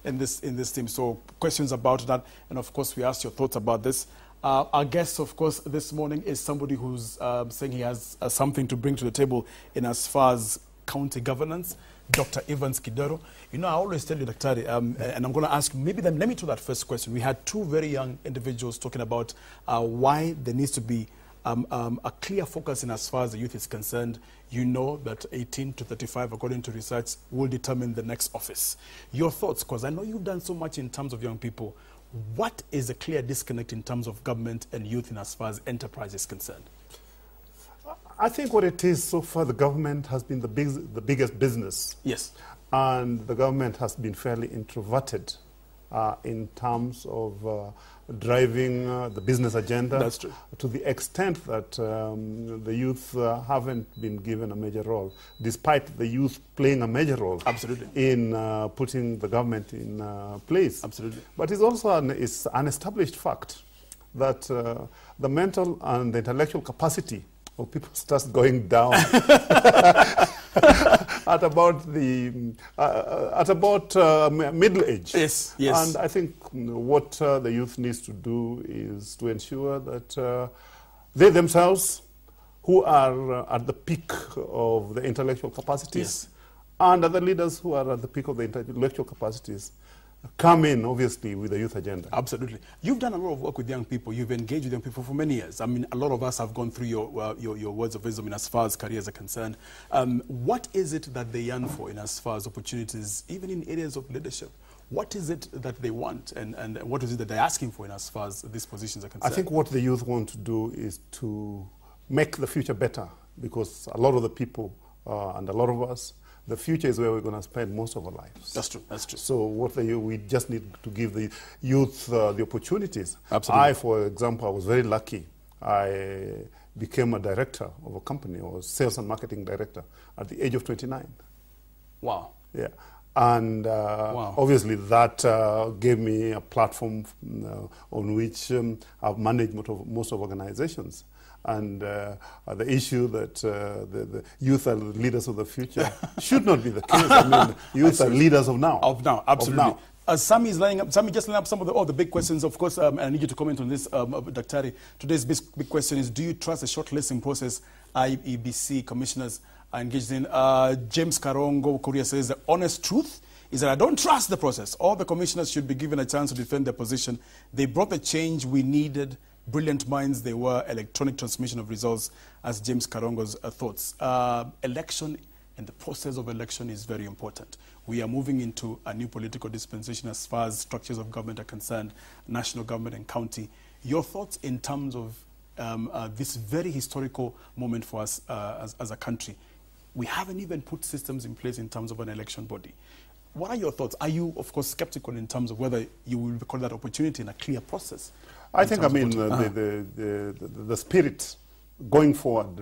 in this team. So questions about that, and of course we asked your thoughts about this. Our guest, of course, this morning is somebody who's saying he has something to bring to the table in as far as county governance. Dr. Evans Kidero. You know, I always tell you, Dr. and I'm going to ask, maybe then let me to that first question. We had two very young individuals talking about why there needs to be a clear focus in as far as the youth is concerned. You know that 18 to 35, according to research, will determine the next office. Your thoughts, because I know you've done so much in terms of young people. What is a clear disconnect in terms of government and youth in as far as enterprise is concerned? I think what it is so far, the government has been the biggest business. Yes. And the government has been fairly introverted in terms of driving the business agenda. That's true. To the extent that the youth haven't been given a major role, despite the youth playing a major role. Absolutely. In putting the government in place. Absolutely. But it's also an established fact that the mental and the intellectual capacity of people starts going down at about middle age. Yes, yes. And I think what the youth needs to do is to ensure that they themselves, who are at the peak of the intellectual capacities, yes, and other leaders who are at the peak of the intellectual capacities, come in, obviously, with the youth agenda. Absolutely. You've done a lot of work with young people. You've engaged with young people for many years. I mean, a lot of us have gone through your words of wisdom in as far as careers are concerned. What is it that they yearn for in as far as opportunities, even in areas of leadership? What is it that they want, and what is it that they're asking for in as far as these positions are concerned? I think what the youth want to do is to make the future better, because a lot of the people and a lot of us, the future is where we're going to spend most of our lives. That's true. That's true. So we just need to give the youth the opportunities. Absolutely. I, for example, I was very lucky. I became a director of a company, or sales and marketing director, at the age of 29. Wow. Yeah. And wow, obviously that gave me a platform on which I've managed most of organizations. And the issue that the youth are the leaders of the future should not be the case. I mean, youth are leaders of now. Of now, absolutely. Of now. Sammy is lining up. Sammy, just line up some of the big questions. Of course, I need you to comment on this, Dr. Today's big question is: do you trust the shortlisting process IEBC commissioners are engaged in? James Karongo Korea says the honest truth is that I don't trust the process. All the commissioners should be given a chance to defend their position. They brought the change we needed. Brilliant minds they were. Electronic transmission of results, as James Karongo's thoughts. Election and the process of election is very important. We are moving into a new political dispensation as far as structures of government are concerned, national government and county. Your thoughts in terms of this very historical moment for us as a country. We haven't even put systems in place in terms of an election body. What are your thoughts? Are you, of course, skeptical in terms of whether you will record that opportunity in a clear process? I think, I mean, the spirit going forward,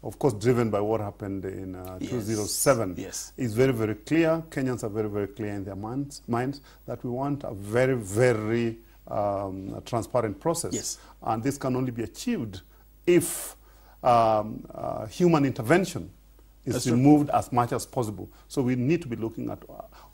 of course, driven by what happened in 2007, yes, is very, very clear. Kenyans are very, very clear in their minds that we want a very, very transparent process. Yes. And this can only be achieved if human intervention is removed as much as possible. So we need to be looking at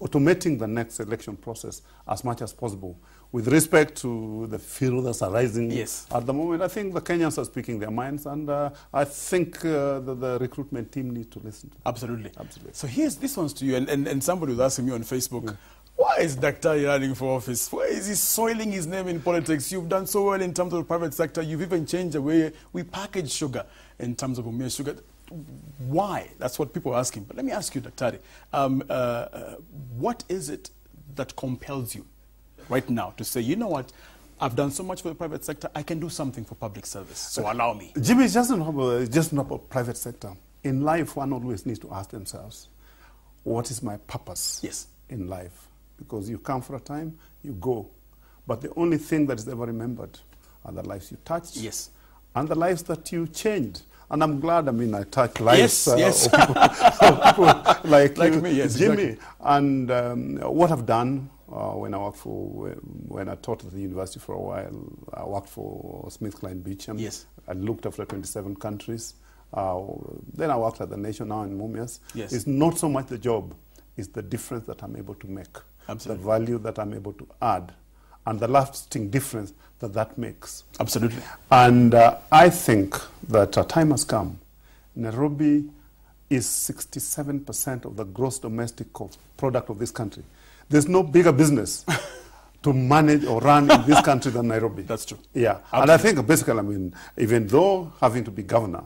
automating the next election process as much as possible. With respect to the fear that's arising at the moment, I think the Kenyans are speaking their minds, and I think the recruitment team needs to listen to them. Absolutely. Absolutely. So here's this one's to you, and somebody was asking me on Facebook, why is Dr. running for office? Why is he soiling his name in politics? You've done so well in terms of the private sector. You've even changed the way we package sugar in terms of Umia sugar. Why? That's what people are asking. But let me ask you, Dr. What is it that compels you right now to say, you know what, I've done so much for the private sector, I can do something for public service, so allow me? Jimmy, it's just not about private sector. In life, one always needs to ask themselves, what is my purpose in life? Because you come for a time, you go. But the only thing that is ever remembered are the lives you touched and the lives that you changed. And I'm glad, I mean, I touch lives of people like me, Jimmy. Exactly. And what I've done when I taught at the university for a while, I worked for SmithKline Beecham. I looked after 27 countries. Then I worked at the Nation now in Mumias. It's not so much the job, it's the difference that I'm able to make. Absolutely. the value that I'm able to add, and the lasting difference that that makes. Absolutely. And I think that time has come. Nairobi is 67% of the gross domestic product of this country. There's no bigger business to manage or run in this country than Nairobi. That's true. Yeah. Absolutely. And I think basically, I mean, even though having to be governor,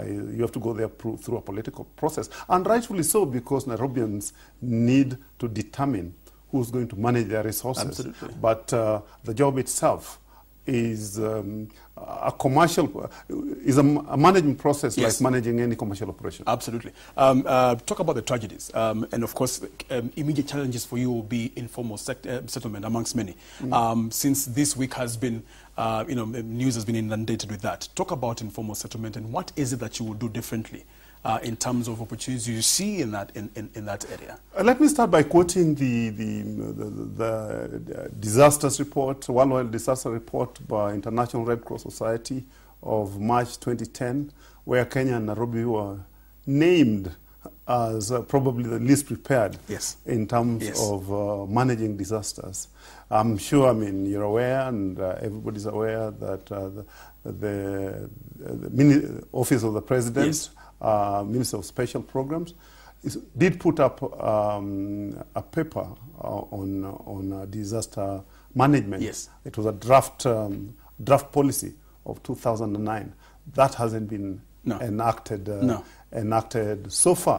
you have to go there through a political process. And rightfully so, because Nairobians need to determine who's going to manage their resources. Absolutely. But the job itself is a commercial, is a management process, yes, like managing any commercial operation. Absolutely. Talk about the tragedies. And of course, immediate challenges for you will be informal settlement amongst many. Since this week has been, news has been inundated with that. Talk about informal settlement and what is it that you will do differently in terms of opportunities you see in that area? Let me start by quoting the disasters report, worldwide disaster report by International Red Cross Society of March 2010, where Kenya and Nairobi were named as probably the least prepared, yes, in terms, yes, of managing disasters. I'm sure, I mean, you're aware, and everybody's aware, that the Office of the President, yes, Minister of Special Programs, did put up a paper on disaster management. Yes. It was a draft policy of 2009. That hasn't been enacted so far.